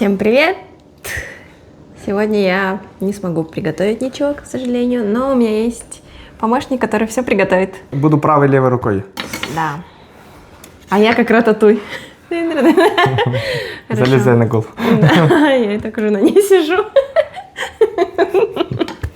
Всем привет! Сегодня я не смогу приготовить ничего, к сожалению, но у меня есть помощник, который все приготовит. Буду правой и левой рукой. Да. А я как рататуй. Залезай на голову. Да, я и так уже на ней сижу.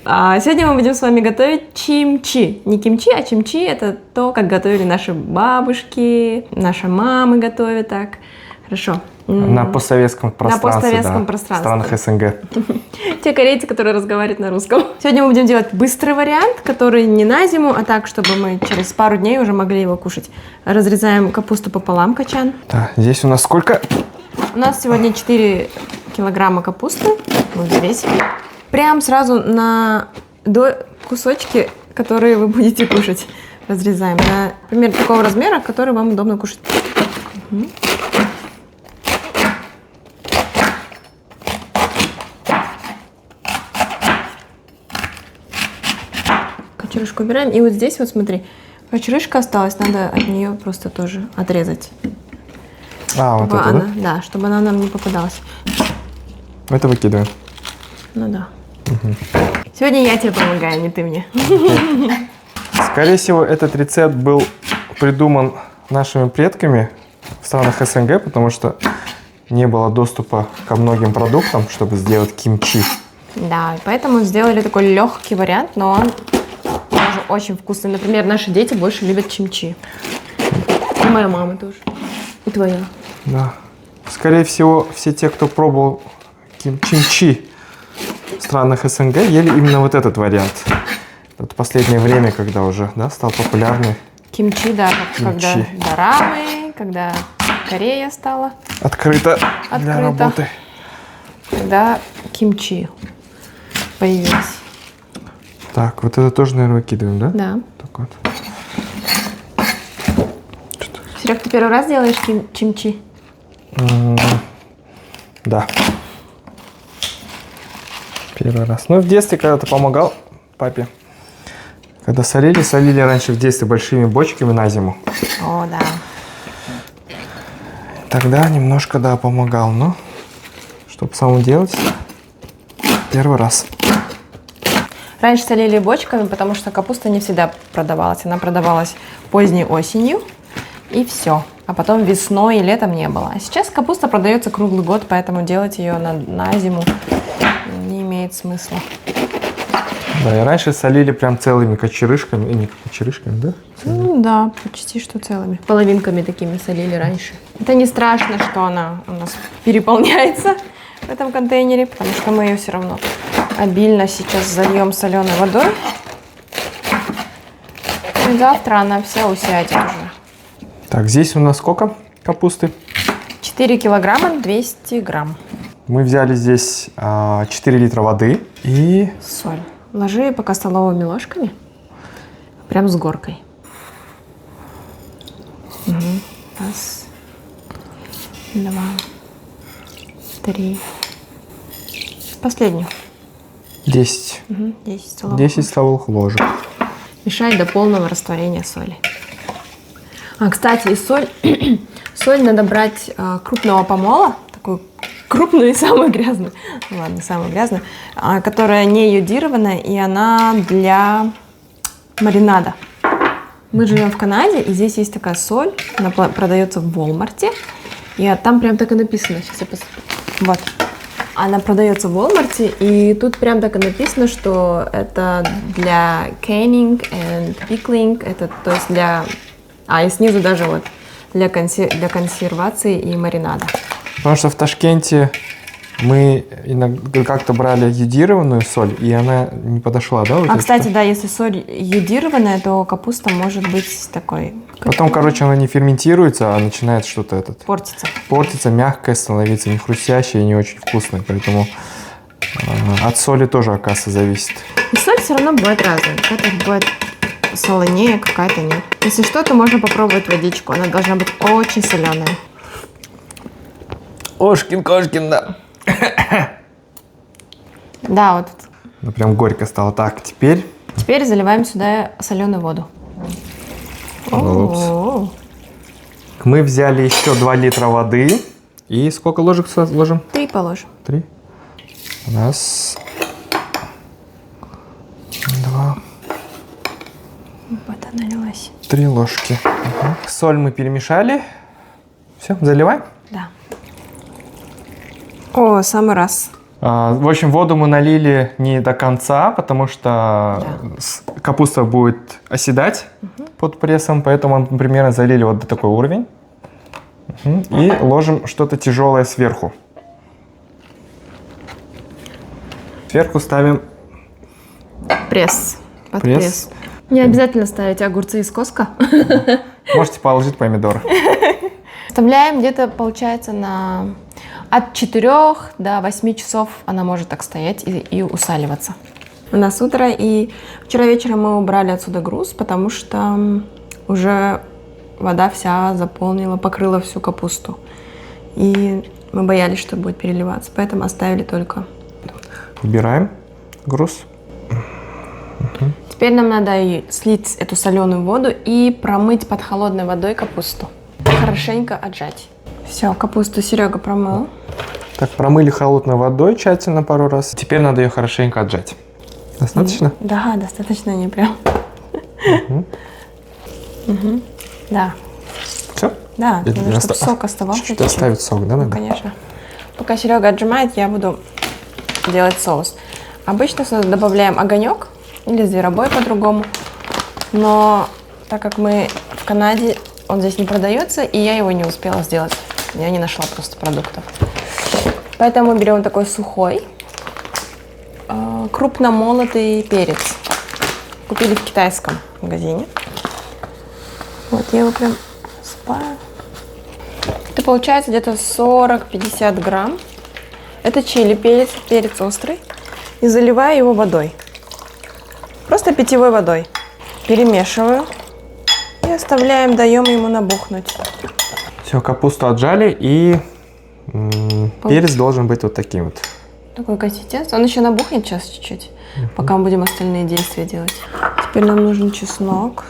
Сегодня мы будем с вами готовить чимчи. Не кимчи, а чимчи — это то, как готовили наши бабушки, наши мамы готовят так. Хорошо. На постсоветском пространстве. На постсоветском пространстве. В странах СНГ. Те корейцы, которые разговаривают на русском. Сегодня мы будем делать быстрый вариант, который не на зиму, а так, чтобы мы через пару дней уже могли его кушать. Разрезаем капусту пополам, качан. Да, здесь у нас сколько? У нас сегодня 4 килограмма капусты. Вот здесь. Прям сразу на кусочки, которые вы будете кушать. Разрезаем. Например, такого размера, который вам удобно кушать. Угу. Кочерышку убираем. И вот здесь вот смотри, кочерышка осталась, надо от нее просто тоже отрезать. Вот это, она, да? Да, чтобы она нам не попадалась. Это выкидываем. Ну да. Угу. Сегодня я тебе помогаю, не ты мне. Скорее всего, этот рецепт был придуман нашими предками в странах СНГ, потому что не было доступа ко многим продуктам, чтобы сделать кимчи. Да, и поэтому сделали такой легкий вариант, но он тоже очень вкусный. Например, наши дети больше любят чимчи. И моя мама тоже. И твоя. Да. Скорее всего, все те, кто пробовал чимчи в странах СНГ, ели именно вот этот вариант. Вот в последнее время, когда уже стал популярный. Кимчи, да, когда дорамы, когда Корея стала открыта для работы. Когда кимчи появилось. Так, вот это тоже, наверное, выкидываем, да? Да. Так вот. Серег, ты первый раз делаешь чимчи? Да. Первый раз. Ну, в детстве когда-то помогал папе. Когда солили раньше в детстве большими бочками на зиму. О, да. Тогда немножко, помогал, но чтобы самому делать, первый раз. Раньше солили бочками, потому что капуста не всегда продавалась. Она продавалась поздней осенью, и все. А потом весной и летом не было. А сейчас капуста продается круглый год, поэтому делать ее на зиму не имеет смысла. Да, и раньше солили прям целыми кочерышками. Не кочерышками, да? Ну да, почти что целыми. Половинками такими солили раньше. Это не страшно, что она у нас переполняется в этом контейнере, потому что мы ее все равно обильно сейчас зальем соленой водой. И завтра она вся усядет уже. Так, здесь у нас сколько капусты? 4 килограмма 200 грамм. Мы взяли здесь 4 литра воды и... соль. Ложи пока столовыми ложками. Прям с горкой. Угу. Раз. 2. 3. Последнюю. 10. Угу. 10 столовых 10 столовых ложек. Мешай до полного растворения соли. Кстати, и соль. Соль надо брать крупного помола, такую крупную и самую грязную, ладно, самую грязную, которая не йодированная, и она для маринада. Мы живем в Канаде, и здесь есть такая соль, она продается в Walmart, и там прям так и написано. Сейчас я посмотрю. Вот. Она продается в Walmart, и тут прям так и написано, что это для canning and pickling, это то есть для... и снизу даже вот для консервации и маринада. Потому что в Ташкенте мы иногда как-то брали йодированную соль, и она не подошла, да? Вот кстати, да, если соль йодированная, то капуста может быть такой... Потом, она не ферментируется, а начинает что-то портиться. Портиться, мягкое становиться, не хрустящее и не очень вкусное. Поэтому от соли тоже, оказывается, зависит. И соль все равно бывает разная. Какая-то бывает солонее, какая-то нет. Если что, то можно попробовать водичку. Она должна быть очень соленая. Ошкин-кошкин, да. Да, вот. Ну, прям горько стало. Так, теперь заливаем сюда соленую воду. Мы взяли еще 2 литра воды И сколько ложек сюда ложим? 3 положим. 3. Раз. 2. Вот она налилась. 3 ложки. Ага. Соль мы перемешали. Все, заливаем. Да. О, самый раз. В общем, воду мы налили не до конца, потому что капуста будет оседать под прессом, поэтому мы примерно залили вот до такой уровень. И ложим что-то тяжелое сверху. Сверху ставим Пресс. Под пресс. пресс. Не обязательно ставить огурцы из Коска. Можете положить помидоры. Вставляем где-то, получается, на от 4 до 8 часов она может так стоять и усаливаться. У нас утро, и вчера вечером мы убрали отсюда груз, потому что уже вода вся заполнила, покрыла всю капусту. И мы боялись, что будет переливаться, поэтому оставили только. Убираем груз. Теперь нам надо слить эту соленую воду и промыть под холодной водой капусту. Хорошенько отжать. Все, капусту Серега промыл. Так, промыли холодной водой тщательно пару раз. Теперь надо ее хорошенько отжать. Достаточно? Да, достаточно, не прям. Да. Все? Да, надо, чтобы сок оставался. Чуть-чуть оставить сок, да, надо? Конечно. Пока Серега отжимает, я буду делать соус. Обычно сюда добавляем огонек или зверобой по-другому. Но так как мы в Канаде, он здесь не продается, и я его не успела сделать. Я не нашла просто продуктов. Поэтому берем такой сухой, крупно молотый перец. Купили в китайском магазине. Вот, я его прям спаю. Это получается где-то 40-50 грамм. Это чили перец, перец острый. И заливаю его водой. Просто питьевой водой. Перемешиваю. И оставляем, даем ему набухнуть. Все, капусту отжали, и перец должен быть вот таким вот. Такой консистенции. Он еще набухнет сейчас чуть-чуть, пока мы будем остальные действия делать. Теперь нам нужен чеснок.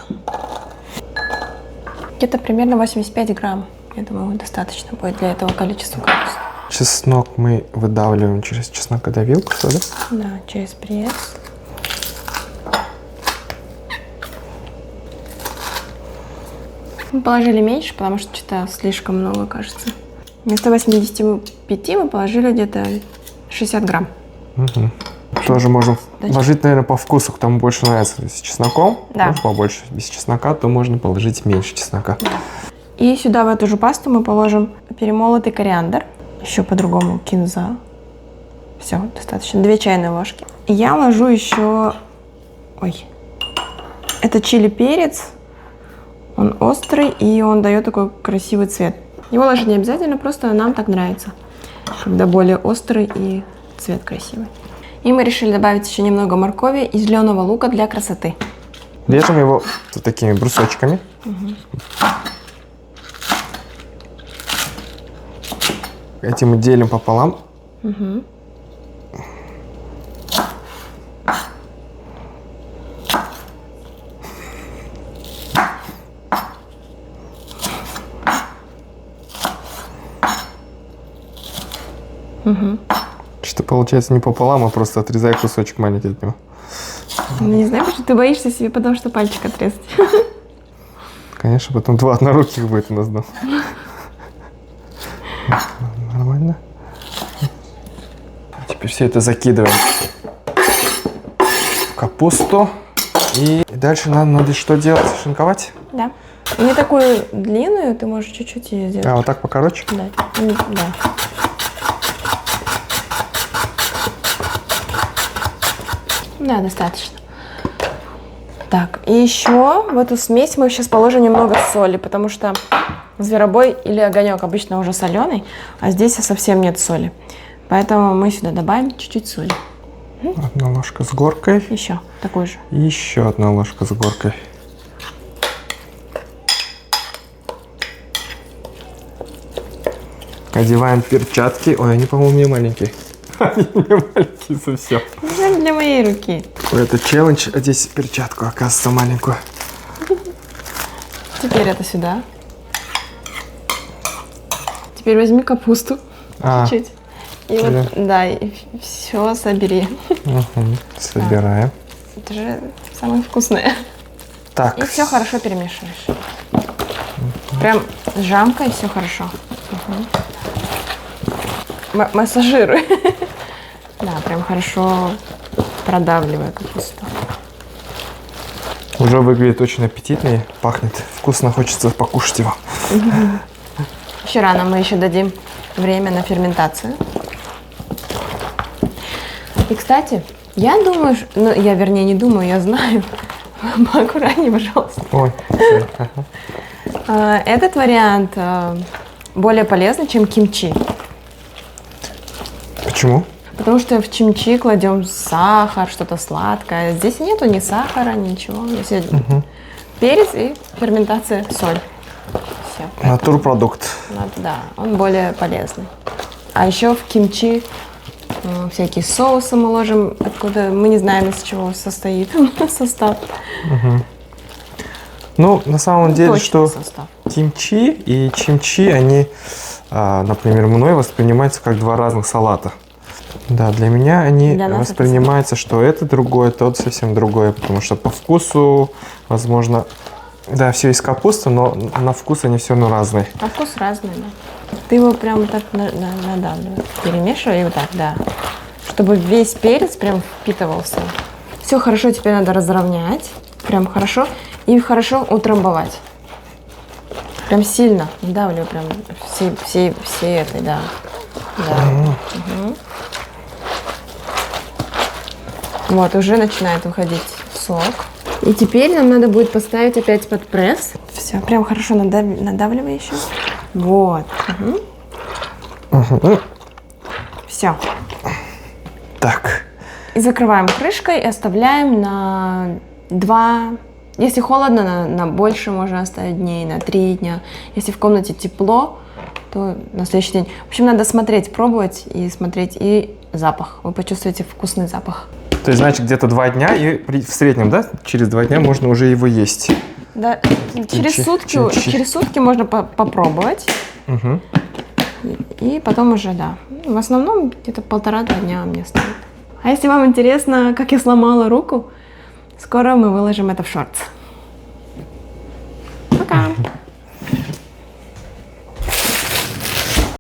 Где-то примерно 85 грамм. Я думаю, достаточно будет для этого количества капусты. Чеснок мы выдавливаем через чеснокодавилку, да? Да, через пресс. Мы положили меньше, потому что что-то слишком много, кажется. Вместо 85 мы положили где-то 60 грамм. Тоже можем ложить, наверное, по вкусу, кому больше нравится. С чесноком, да. Может побольше. Без чеснока, то можно положить меньше чеснока. Да. И сюда в эту же пасту мы положим перемолотый кориандр. Еще по-другому кинза. Все, достаточно. 2 чайные ложки. И я ложу еще... Ой. Это чили перец. Он острый, и он дает такой красивый цвет. Его ложить не обязательно, просто нам так нравится. Когда более острый и цвет красивый. И мы решили добавить еще немного моркови и зеленого лука для красоты. Режем его вот такими брусочками. Эти мы делим пополам. Что получается не пополам, а просто отрезай кусочек маленький от него. Не знаю, что ты боишься себе, потому что пальчик отрезать. Конечно, потом 2 одноруких будет у нас дома. Нормально. Теперь все это закидываем в капусту. И дальше нам надо что делать? Шинковать? Да. Не такую длинную, ты можешь чуть-чуть ее сделать. А, вот так покороче? Да. Да. Да, достаточно. Так, и еще в эту смесь мы сейчас положим немного соли, потому что зверобой или огонек обычно уже соленый, а здесь совсем нет соли. Поэтому мы сюда добавим чуть-чуть соли. 1 ложка с горкой. Еще такой же. И еще 1 ложка с горкой. Одеваем перчатки. Ой, они, по-моему, не маленькие. Они не маленькие совсем. Жаль для моей руки. Это челлендж. Одеть перчатку, оказывается, маленькую. Теперь это сюда. теперь возьми капусту А, чуть-чуть. И вот, да, и все собери. собираем. Это же самое вкусное. Так. И все хорошо перемешиваешь. Прям с жамкой все хорошо. Массажируй. Да, прям хорошо продавливай капусту. Уже выглядит очень аппетитно и пахнет вкусно, хочется покушать его. Еще рано, мы еще дадим время на ферментацию. И, кстати, я думаю, ну, я вернее не думаю, я знаю. Поаккуратнее, пожалуйста. Ой, Этот вариант более полезный, чем кимчи. почему? Потому что в кимчи кладем сахар, что-то сладкое. Здесь нету ни сахара, ничего. Здесь перец и ферментация, соль. Все. Натурпродукт. Да, он более полезный. А еще в кимчи всякие соусы мы ложим, откуда мы не знаем, из чего состоит состав. Ну, на самом деле, Точный что состав. кимчи и чимчи, они, например, мной воспринимаются как два разных салата. Да, для меня они Для нас воспринимаются, что это другое, тот совсем другое, потому что по вкусу, возможно, да, все из капусты, но на вкус они все равно разные. А вкус разный, да. Ты его прям так надавливаешь, перемешивай и вот так, да. Чтобы весь перец прям впитывался. Все хорошо, теперь надо разровнять, прям хорошо, и хорошо утрамбовать. Прям сильно надавливаю, прям всей этой, да. Вот, уже начинает выходить сок. И теперь нам надо будет поставить опять под пресс. Все, прям хорошо надавливай еще. Вот. Все. Так. И закрываем крышкой и оставляем на 2, если холодно, на больше можно оставить дней, на 3 дня. Если в комнате тепло, то на следующий день. В общем, надо смотреть, пробовать и смотреть. И запах. Вы почувствуете вкусный запах. То есть, значит, где-то 2 дня, и в среднем, да, через 2 дня можно уже его есть. Да, через сутки можно попробовать. И потом уже, да. В основном где-то 1,5-2 дня мне стоит. А если вам интересно, как я сломала руку, скоро мы выложим это в шортс.